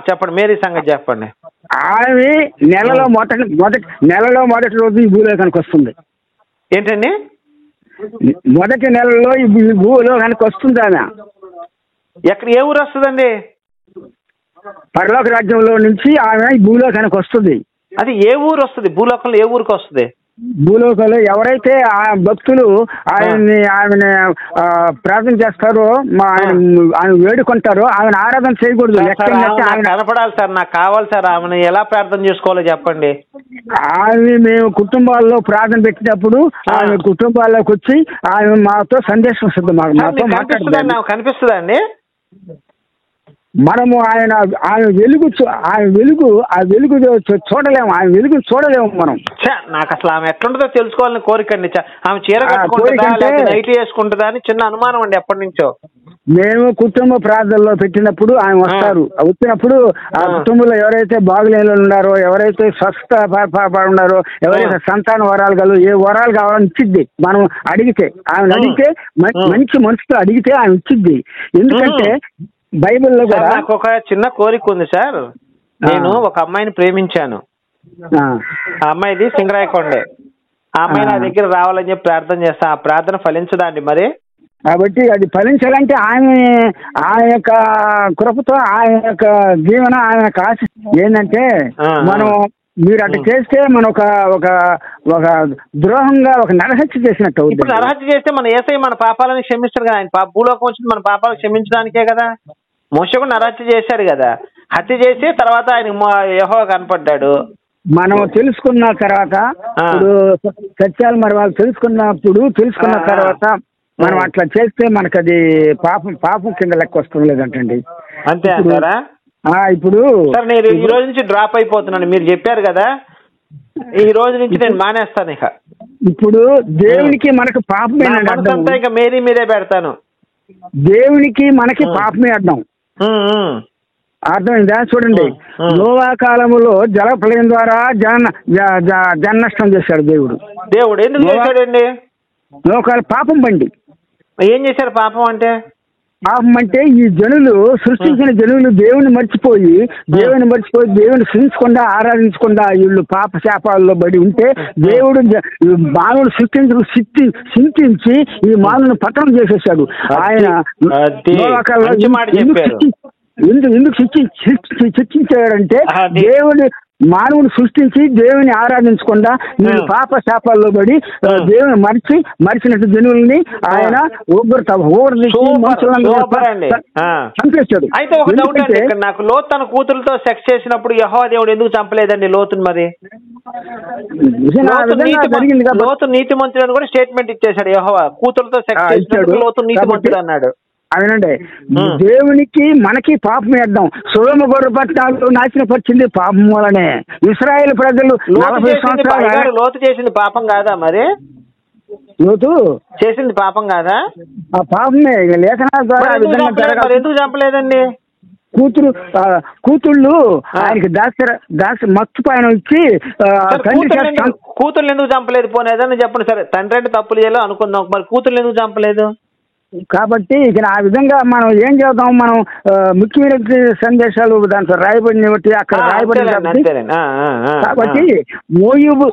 Speaker 2: చెప్పండి, మేరీ సంగతి చెప్పండి.
Speaker 3: ఆమె నెలలో మొదటి రోజు ఈ భూలోకానికి వస్తుంది.
Speaker 2: ఏంటండి?
Speaker 3: మొదటి నెలలో ఈ భూలోకానికి వస్తుంది ఆమె.
Speaker 2: ఎక్కడ, ఏ ఊరు వస్తుందండి?
Speaker 3: పరలోక రాజ్యంలో నుంచి ఆమె ఈ భూలోకానికి వస్తుంది.
Speaker 2: అది ఏ ఊరు వస్తుంది? భూలోకంలో ఏ ఊరికి వస్తుంది?
Speaker 3: భూలోకంలో ఎవరైతే ఆ భక్తులు ఆమెను ప్రార్థన చేస్తారో, ఆయన వేడుకుంటారో, ఆమెను ఆరాధన చేయకూడదు.
Speaker 2: కనపడాలి సార్, నాకు కావాలి సార్. ఆమెను ఎలా ప్రార్థన చేసుకోవాలో చెప్పండి.
Speaker 3: ఆమె మేము కుటుంబాల్లో ప్రార్థన పెట్టినప్పుడు ఆమె కుటుంబాల్లోకి వచ్చి ఆమె మాతో సందేశం వస్తుంది. మాతో మాట్లాడుతుంది.
Speaker 2: కనిపిస్తుందా అండి?
Speaker 3: మనము ఆమె వెలుగు చూడలేము. ఆమె వెలుగు చూడలేము మనం.
Speaker 2: నాకు అసలు ఆమె ఎట్లుంటుందో తెలుసుకోవాలని కోరికండి. ఆమె చీర కట్టుకుంటుందా లేకపోతే నైట్ వేసుకుంటుందా అని చిన్న అనుమానం అండి ఎప్పటి నుంచో.
Speaker 3: మేము కుటుంబ ప్రార్థనలో పెట్టినప్పుడు ఆమె వస్తారు. వచ్చినప్పుడు ఆ కుటుంబంలో ఎవరైతే బాగులేని ఉన్నారో, ఎవరైతే స్వస్థ ఉన్నారో, ఎవరైతే సంతాన వరాలు కలవు, ఏ వరాలు కావాలని ఇచ్చిద్ది. మనం అడిగితే ఆమెను అడిగితే మంచి మనసుతో అడిగితే ఆమె ఇచ్చిద్ది. ఎందుకంటే బైబిల్లో కూడా
Speaker 2: నాకు ఒక చిన్న కోరిక ఉంది సార్. నేను ఒక అమ్మాయిని ప్రేమించాను. ఆ అమ్మాయిది సింగరాయకొండే. ఆ అమ్మాయి నా దగ్గర రావాలని చెప్పి ప్రార్థన చేస్తా. ఆ ప్రార్థన ఫలించదా అండి మరి?
Speaker 3: కాబట్టి అది ఫలించాలంటే ఆమె యొక్క కృపతో, ఆయన యొక్క జీవన, ఆయన యొక్క ఆశ ఏంటంటే మనం మీరు అట్లా చేస్తే మన ఒక ద్రోహంగా ఒక నరహత్య చేసినట్టు అవుతుంది.
Speaker 2: నరహత్య చేస్తే మన యేసయ్య మన పాపాలను క్షమిస్తాడు కదా. ఆయన భూలోకం వచ్చింది మన పాపాలు క్షమించడానికే కదా. మోషే కూడా నరహత్య చేశాడు కదా, హత్య చేసి తర్వాత ఆయన యెహోవా కనపడ్డాడు.
Speaker 3: మనం తెలుసుకున్న తర్వాత ఇప్పుడు సత్యాలు మరి వాళ్ళు తెలుసుకున్న తర్వాత మనం అట్లా చేస్తే మనకు అది పాపం కింద లెక్క వస్తుంది లేదంటండి.
Speaker 2: అంతే అంటారా?
Speaker 3: ఇప్పుడు
Speaker 2: సార్ నేను ఈ రోజు నుంచి డ్రాప్ అయిపోతున్నాను, మీరు చెప్పారు కదా, ఈ రోజు నుంచి నేను మానేస్తాను. ఇక
Speaker 3: ఇప్పుడు దేవునికి మనకు పాపమే అర్థం.
Speaker 2: ఇక మేరీ మీదే పెడతాను.
Speaker 3: దేవునికి మనకి పాపమే అర్థమైందా? చూడండి, నోవా కాలములో జలప్రలయం ద్వారా జన నష్టం చేశాడు దేవుడు.
Speaker 2: ఎందుకు చేశాడండి?
Speaker 3: నోకాల పాపం బండి.
Speaker 2: ఏం చేశారు పాపం అంటే?
Speaker 3: పాపం అంటే ఈ జనులు సృష్టించిన జనులు దేవుని మర్చిపోయి దేవుని సృష్టించకుండా ఆరాధించకుండా వీళ్ళు పాప శాపాల్లో బడి ఉంటే దేవుడు మానవుడు చింతించి ఈ మానవుని పతనం చేసేసాడు. ఆయన ఎందుకు శిక్షించాడంటే దేవుడు మానవుని సృష్టించి దేవుని ఆరాధించకుండా వీళ్ళు పాప శాపాల్లో పడి దేవుని మరిచినట్టు జనుల్ని ఆయన చంపేశాడు.
Speaker 2: అయితే ఒక డౌట్ అండి ఇక్కడ నాకు, లోతు తన కూతురుతో సెక్స్ చేసినప్పుడు యెహోవా దేవుడు ఎందుకు చంపలేదండి లోతుని? మరి లోతు నీతిమంతుడు అని కూడా స్టేట్మెంట్ ఇచ్చేశాడు యెహోవా, కూతురుతో సెక్స్ చేసినప్పుడు లోతు నీతిమంతుడు అన్నాడు.
Speaker 3: అవునండి, దేవునికి మనకి పాపం వేద్దాం. సొదొమ గొర్రె పట్టణాలు నాశనపరిచింది పాపం వలనే. ఇశ్రాయేలు ప్రజలు 40 సంవత్సరాలు.
Speaker 2: లోతు చేసింది పాపం కాదా? మరి
Speaker 3: లోతు
Speaker 2: చేసింది పాపం కాదా?
Speaker 3: ఆ పాపమే లేఖనాల ద్వారా
Speaker 2: ఎందుకు చంపలేదండి?
Speaker 3: కూతుళ్ళు ఆయనకి దాసి మత్తు పైన ఇచ్చి
Speaker 2: కూతుళ్ళు ఎందుకు చంపలేదు? పోనీ ఏదన్నా చెప్పండి. సరే తండ్రి అంటే తప్పులు చేయాలో అనుకుందాం, మరి కూతుళ్ళు ఎందుకు చంపలేదు?
Speaker 3: కాబట్టి ఇక ఆ విధంగా మనం ఏం చేద్దాం, మనం ముఖ్యమైన సందేశాలు దాంట్లో రాయబడిన బట్టి అక్కడ రాయబడిన కాబట్టి మోయుబు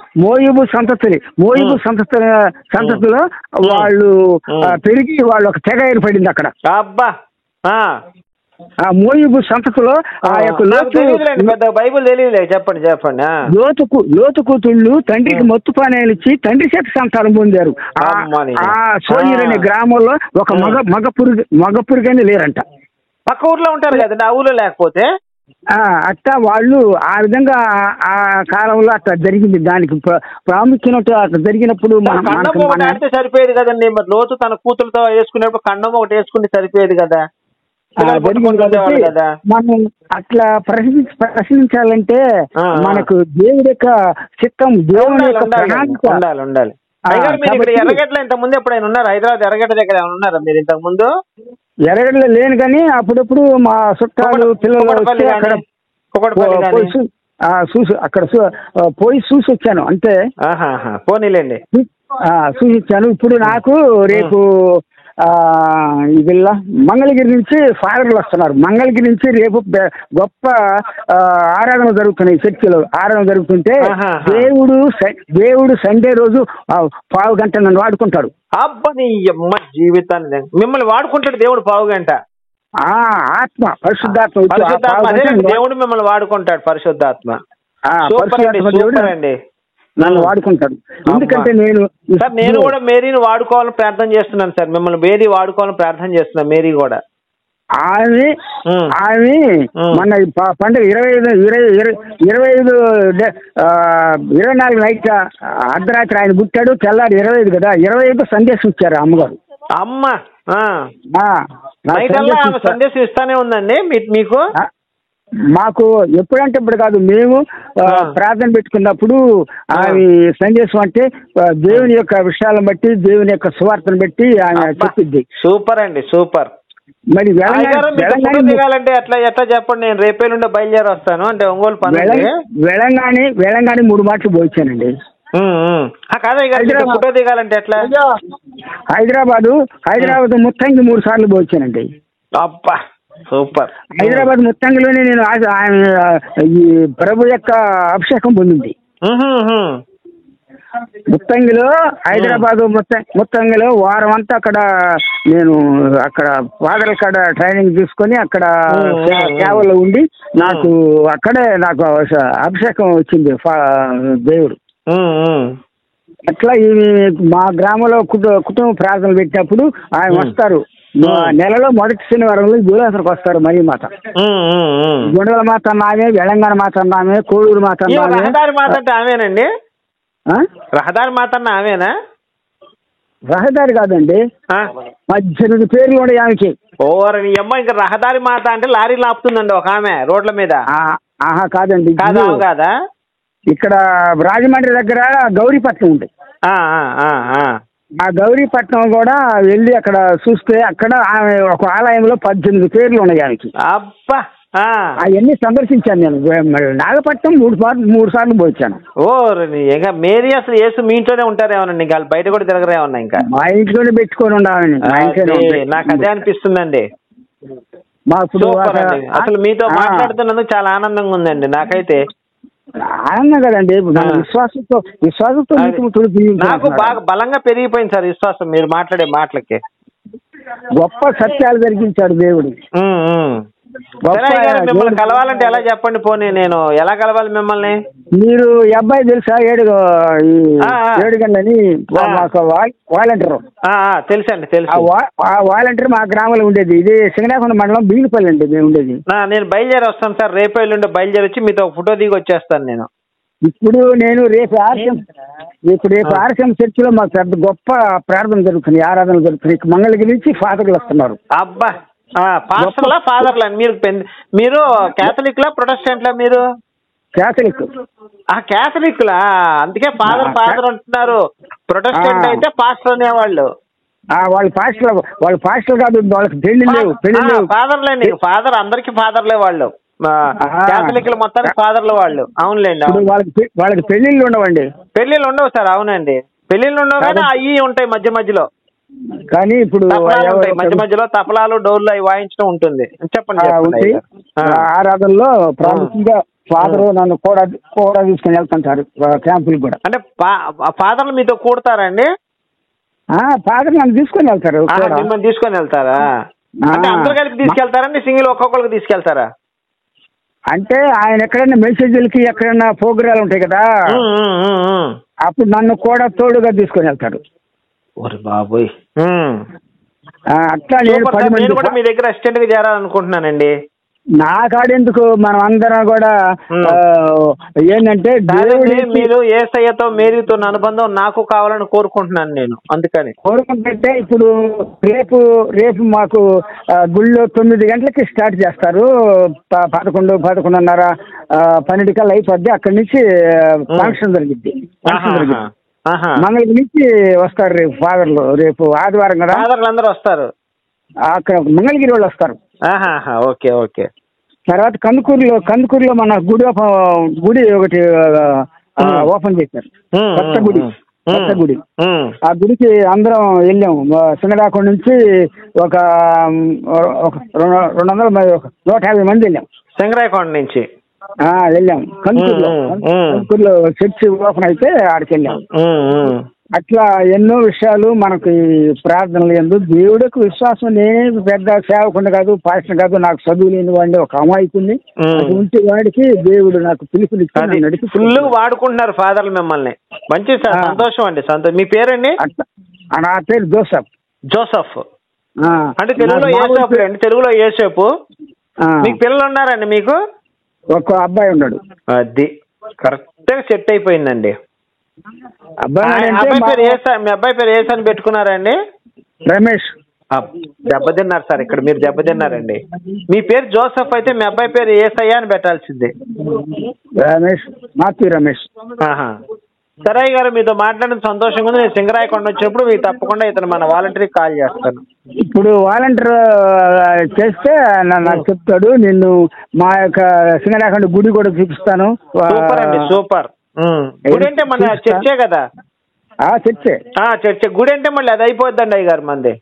Speaker 3: సంతతిలో వాళ్ళు పెరిగి వాళ్ళు ఒక తెగ ఏర్పడింది అక్కడ.
Speaker 2: అబ్బా,
Speaker 3: ఆ మోయుబు సంతతిలో ఆ యొక్క
Speaker 2: బైబుల్ తెలియలే, చెప్పండి చెప్పండి.
Speaker 3: లోతు కూతుళ్ళు తండ్రికి మత్తు పానీయాలు ఇచ్చి తండ్రి చేత సంతానం పొందారు. ఆ సోయర్ అనే గ్రామంలో ఒక మగ పురుగని లేరంట.
Speaker 2: పక్క ఊర్లో ఉంటారు కదండి, ఆ ఊర్లో లేకపోతే
Speaker 3: అట్టా వాళ్ళు ఆ విధంగా ఆ కాలంలో అట్లా జరిగింది. దానికి ప్రాముఖ్యత అట్లా జరిగినప్పుడు
Speaker 2: సరిపోయేది కదండి. మరి లోతు తన కూతురుతో వేసుకునేప్పుడు ఖండం ఒకటి వేసుకుంటే సరిపోయేది కదా.
Speaker 3: మనం అట్లా ప్రశ్నించాలంటే మనకు దేవుడి యొక్క చిత్తం, దేవుడి యొక్క ప్రణాళిక
Speaker 2: ఉండాలి. ఎర్రగడ్డలో ఇంత ముందు ఎప్పుడైనా ఉన్నారు? హైదరాబాద్ ఎర్రగడ్డ దగ్గర ఉన్నారా మీరు ఇంతకు ముందు?
Speaker 3: ఎర్రగడ్డలో లేను కానీ అప్పుడప్పుడు మా చుట్టాలు పిల్లలు అక్కడ పోయి చూసి వచ్చాను అంతే.
Speaker 2: పోనీలేండి,
Speaker 3: చూసి వచ్చాను. ఇప్పుడు నాకు రేపు ఇదిలా మంగళగిరి నుంచి ఫాదర్లు వస్తున్నారు. మంగళగిరి నుంచి రేపు గొప్ప ఆరాధన జరుగుతున్నాయి, చర్చిలో ఆరాధన జరుగుతుంటే దేవుడు సండే రోజు 1/2 గంట నన్ను వాడుకుంటాడు.
Speaker 2: అబ్బని అమ్మ జీవితాన్ని మిమ్మల్ని వాడుకుంటాడు దేవుడు 1/2 గంట.
Speaker 3: ఆత్మ పరిశుద్ధాత్మ
Speaker 2: దేవుడు మిమ్మల్ని వాడుకుంటాడు. పరిశుద్ధాత్మ అండి
Speaker 3: నన్ను వాడుకుంటాడు. ఎందుకంటే
Speaker 2: నేను కూడా మేరీని వాడుకోవాలని ప్రార్థన చేస్తున్నాను సార్. మిమ్మల్ని మేరీ వాడుకోవాలని ప్రార్థన చేస్తున్నాను. మేరీ కూడా
Speaker 3: ఆమె మన పండుగ 24 నైట్ అర్ధరాత్రి ఆయన పుట్టాడు. తెల్లారి 25 కదా, 25 సందేశం ఇచ్చారు అమ్మగారు.
Speaker 2: అమ్మ సందేశం ఇస్తానే ఉందండి మీకు?
Speaker 3: మాకు ఎప్పుడంటే ఇప్పుడు కాదు, మేము ప్రార్థన పెట్టుకున్నప్పుడు ఆమె సందేశం అంటే దేవుని యొక్క విషయాలను బట్టి, దేవుని యొక్క సువార్తను బట్టి ఆమె చెప్పింది.
Speaker 2: సూపర్ అండి, సూపర్.
Speaker 3: మరి
Speaker 2: దిగాలంటే ఎట్లా చెప్పండి, నేను రేపేళ్ళుండే బయలుదేరి వస్తాను. అంటే ఒంగోలు
Speaker 3: వేళంగాని 3 మాటలు పోయించానండి.
Speaker 2: ఫోటో దిగాలంటే ఎట్లా?
Speaker 3: హైదరాబాద్ ముత్తంగి 3 సార్లు పోయించానండి.
Speaker 2: అబ్బా సూపర్.
Speaker 3: హైదరాబాద్ ముత్తంగిలోనే నేను ఈ ప్రభు యొక్క అభిషేకం పొందింది. ముత్తంగిలో హైదరాబాద్ ముత్తంగిలో వారం అంతా అక్కడ నేను ఫాదర్ కాడ ట్రైనింగ్ తీసుకొని అక్కడ సేవలో ఉండి నాకు అభిషేకం వచ్చింది దేవుడు. అట్లా మా గ్రామంలో కుటుంబ ప్రార్థనలు పెట్టినప్పుడు ఆయన వస్తారు. నెలలో మొదటి శనివారంలో భూలాసనకు వస్తారు మరీ మాత. గుండెల మాత అన్నామే, తెలంగాణ మాత అన్నామే, కోడూరు మాత అన్నామే.
Speaker 2: రహదారి మాత అంటే ఆమెనండి? రహదారి మాత అన్న ఆమెనా?
Speaker 3: రహదారి కాదండి, 18 పేర్లు ఉన్నాయి ఆమెకి.
Speaker 2: ఓరే నీ అమ్మ, ఇంకా రహదారి మాత అంటే లారీలు ఆపుతుందండి ఒక ఆమె రోడ్ల మీద.
Speaker 3: ఆహా కాదండి,
Speaker 2: కాదా?
Speaker 3: ఇక్కడ రాజమండ్రి దగ్గర గౌరీపట్నం ఉంది. ఆ గౌరీపట్నం కూడా వెళ్ళి అక్కడ చూస్తే అక్కడ ఆమె ఒక ఆలయంలో 18 పేర్లు ఉన్నాయి ఆమెకి.
Speaker 2: అబ్బా,
Speaker 3: అవన్నీ సందర్శించాను నేను. నాగపట్నం 3 సార్లు పోయించాను.
Speaker 2: ఇంకా మేరీ అసలు యేసు మీ ఇంట్లోనే ఉంటారేమోనండి, ఇంకా బయట కూడా తిరగరేమన్నా? ఇంకా
Speaker 3: మా ఇంట్లోనే పెట్టుకొని ఉండాలని
Speaker 2: నాకు అదే అనిపిస్తుందండి.
Speaker 3: మాకు
Speaker 2: అసలు మీతో మాట్లాడుతున్నందుకు చాలా ఆనందంగా ఉందండి నాకైతే.
Speaker 3: ఆనందం కదండి, విశ్వాసంతో
Speaker 2: నాకు బాగా బలంగా పెరిగిపోయింది సార్ విశ్వాసం మీరు మాట్లాడే మాటలకి.
Speaker 3: గొప్ప సత్యాలు జరిగించాడు దేవుడు.
Speaker 2: మిమ్మల్ని కలవాలంటే ఎలా చెప్పండి? పోనీ నేను ఎలా కలవాలి మిమ్మల్ని?
Speaker 3: మీరు ఈ అబ్బాయి తెలుసా, ఏడుగండ్లని వాలంటీర్?
Speaker 2: తెలుసండి, తెలుసు.
Speaker 3: ఆ వాలంటీర్ మా గ్రామంలో ఉండేది. ఇది సింగనాకొండ మండలం బిగిలిపల్లి అండి మేము ఉండేది.
Speaker 2: నేను బయలుదేరి వస్తాను సార్, రేపు ఎల్లుండి బయలుదేరి వచ్చి మీతో ఫోటో దిగి వచ్చేస్తాను నేను.
Speaker 3: ఇప్పుడు నేను రేపు ఆర్ఎస్ఎం చర్చిలో మాకు పెద్ద గొప్ప ప్రార్థన జరుగుతుంది, ఆరాధన జరుగుతుంది. మంగళగిరి నుంచి ఫాదర్లు వస్తున్నారు.
Speaker 2: అబ్బా, పాస్టర్లా ఫాదర్లా? మీరు క్యాథలిక్లా ప్రొటెస్టెంట్లా? మీరు
Speaker 3: క్యాథలిక్.
Speaker 2: క్యాథలిక్లా? అందుకే ఫాదర్ అంటున్నారు. ప్రొటెస్టెంట్ అయితే పాస్టర్ అనేవాళ్ళు.
Speaker 3: వాళ్ళు పాస్టర్ కాదు, వాళ్ళకి పెళ్లి లేవు.
Speaker 2: ఫాదర్లేండి, ఫాదర్ అందరికి ఫాదర్లే వాళ్ళు. క్యాథలిక్లు మొత్తానికి ఫాదర్లు వాళ్ళు. అవునులేండి.
Speaker 3: వాళ్ళకి పెళ్లిళ్ళు ఉండవండి.
Speaker 2: పెళ్లిళ్ళు ఉండవు సార్. అవునండి, పెళ్లిళ్ళు ఉండవు కానీ అవి ఉంటాయి మధ్య మధ్యలో.
Speaker 3: కానీ ఇప్పుడు
Speaker 2: మధ్య మధ్యలో తపలాలు, డోర్లు అవి వాయించడం ఉంటుంది. చెప్పండి.
Speaker 3: ఆరాధనలో ప్రాముఖ్యంగా ఫాదర్ నన్ను కూడా తీసుకుని వెళ్తుంటారు క్యాంపులు కూడా.
Speaker 2: అంటే ఫాదర్లు మీతో కూడతారండి?
Speaker 3: ఫాదర్ నన్ను తీసుకొని వెళ్తారు.
Speaker 2: మిమ్మల్ని తీసుకొని వెళ్తారా? అంటే అందరు కలిపి తీసుకెళ్తారండి, సింగిల్ ఒక్కొక్కరికి తీసుకెళ్తారా?
Speaker 3: అంటే ఆయన ఎక్కడైనా మెసేజ్లకి ఎక్కడైనా ప్రోగ్రాలు ఉంటాయి కదా, అప్పుడు నన్ను కూడా తోడుగా తీసుకొని వెళ్తారు.
Speaker 2: బాబోయ్,
Speaker 3: అట్లా నేను
Speaker 2: కూడా మీ దగ్గర అసిస్టెంట్ గా చేరాలనుకుంటున్నానండి.
Speaker 3: నా కాడెందుకు, మనం అందరం కూడా ఏంటంటే
Speaker 2: మీరు యేసయ్యతో మేరీతో అనుబంధం నాకు కావాలని కోరుకుంటున్నాను నేను. అందుకని
Speaker 3: కోరుకుంటుంటే ఇప్పుడు రేపు మాకు గుళ్ళో 9 గంటలకి స్టార్ట్ చేస్తారు. 11:30 12 కల్లా అయిపోద్ది. అక్కడి నుంచి ఫంక్షన్ జరిగింది. మంగళగిరి నుంచి వస్తారు రేపు ఫాదర్లు. రేపు ఆదివారం కదా,
Speaker 2: ఫాదర్లు అందరూ వస్తారు.
Speaker 3: అక్కడ మంగళగిరి వాళ్ళు వస్తారు.
Speaker 2: Okay okay.
Speaker 3: తర్వాత కందుకూరులో మన గుడి ఒకటి ఓపెన్ చేశారు, కొత్త గుడి. ఆ గుడికి అందరం వెళ్ళాము. సింగరాకొండ నుంచి ఒక 150 మంది వెళ్ళాం.
Speaker 2: సింగరాకొండ నుంచి
Speaker 3: వెళ్ళాం. కందుకూరులో చర్చి ఓపెన్ అయితే ఆడికి వెళ్ళాం. అట్లా ఎన్నో విషయాలు మనకి ప్రార్థనలు ఎందు దేవుడికి విశ్వాసం. నేనే పెద్ద సేవకుండా కాదు, పాస్టర్ కాదు, నాకు చదువు లేని వాడిని, ఒక అమాయకుడిని. ఉంటే వాడికి దేవుడు నాకు పిలుపునిచ్చి నడిపి
Speaker 2: ఫుల్ వాడుకుంటున్నారు ఫాదర్లు మిమ్మల్ని. మంచి సంతోషం అండి, సంతోషం. మీ పేరండి?
Speaker 3: నా పేరు
Speaker 2: జోసఫ్. అంటే తెలుగులో యేసేపు అండి, తెలుగులో యేసేపు. మీకు పిల్లలు ఉన్నారండి? మీకు
Speaker 3: ఒక అబ్బాయి ఉన్నాడు.
Speaker 2: అది కరెక్ట్ గా సెట్ అయిపోయిందండి. మీ అబ్బాయి పేరు ఏసు అని పెట్టుకున్నారండి?
Speaker 3: రమేష్.
Speaker 2: దెబ్బతిన్నారు సార్, ఇక్కడ మీరు దెబ్బతిన్నారండి. మీ పేరు జోసఫ్ అయితే మీ అబ్బాయి పేరు ఏసయ్య అని పెట్టాల్సిందే.
Speaker 3: రమేష్.
Speaker 2: సరయ్య గారు, మీతో మాట్లాడిన సంతోషంగా ఉంది. నేను సింగరాయకొండ వచ్చినప్పుడు మీకు తప్పకుండా ఇతను మన వాలంటీర్కి కాల్ చేస్తాను.
Speaker 3: ఇప్పుడు వాలంటీర్ చేస్తే నాకు చెప్తాడు. నిన్ను మా యొక్క సింగరాయకొండ గుడి కూడా చూపిస్తాను.
Speaker 2: సూపర్ అండి, సూపర్. గుడి అంటే మన చర్చే కదా? చర్చే. గుడి అంటే మళ్ళీ అది అయిపోద్దండి అయ్యగారు మంది.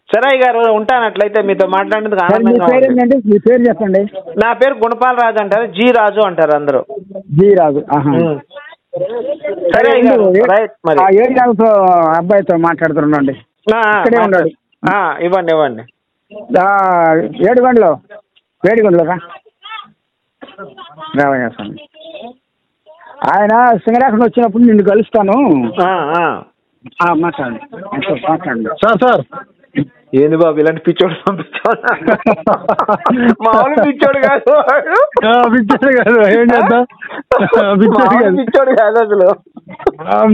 Speaker 2: సరే అయ్యగారు, ఉంటానట్లయితే. మీతో మాట్లాడేందుకు ఆనందంగా ఉంది.
Speaker 3: మీ పేరు చెప్పండి.
Speaker 2: నా పేరు గుణపాల్ రాజు అంటారు, జీ రాజు అంటారు అందరూ.
Speaker 3: జీ రాజు.
Speaker 2: సరే మరి
Speaker 3: అబ్బాయితో మాట్లాడుతున్నాండి. ఇక్కడే ఉన్నాడు.
Speaker 2: ఇవ్వండి.
Speaker 3: 7 గంటలు రావయ్య స్వామి. ఆయన సింగరాకొండ వచ్చినప్పుడు నిన్ను కలుస్తాను. మాట్లాడండి. మాట్లాడండి.
Speaker 1: సార్
Speaker 2: ఏంది బాబు ఇలాంటి పిచ్చోడు పంపించాడు? మామూలు పిచ్చోడు కాదు వాడు.
Speaker 1: పిచ్చాడు కాదు, ఏం చేద్దాం,
Speaker 2: పిచ్చోడు కాదు అసలు.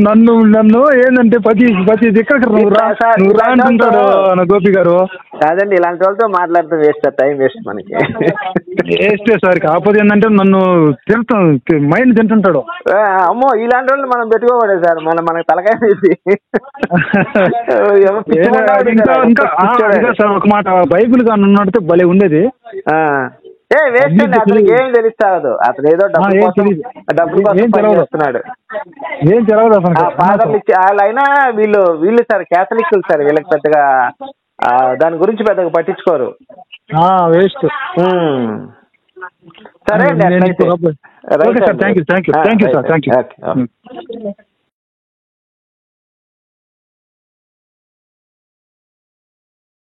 Speaker 1: నన్ను ఏంటంటే ప్రతి దిక్కడికి నువ్వు రా అంటుంటాడు నా గోపి గారు.
Speaker 2: కాదండి, ఇలాంటి వాళ్ళతో మాట్లాడుతూ వేస్ట్, టైం వేస్ట్ మనకి.
Speaker 1: వేస్టే సార్. కాకపోతే ఏంటంటే నన్ను మైండ్ తింటుంటాడు.
Speaker 2: అమ్మో, ఇలాంటి వాళ్ళు మనం పెట్టుకోకూడదు సార్, మనకు తలకాయ
Speaker 1: సార్. ఒక మాట, బైబిల్ కానీ ఉన్నట్టు భలే ఉండేది.
Speaker 2: వేస్ట్ అండి, అతను ఏం తెలుస్తాడు, అతను ఏదో డబ్బు కోసం చేస్తున్నాడు.
Speaker 1: ఏం తెలవదు అసలు.
Speaker 2: ఫాదర్లు ఇచ్చి అయినా వీళ్ళు సార్ క్యాథలిక్ సార్, వీళ్ళకి పెద్దగా దాని గురించి పెద్దగా పట్టించుకోరు.
Speaker 1: వేస్ట్.
Speaker 2: సరే అండి,
Speaker 1: thank you sir. Thank you.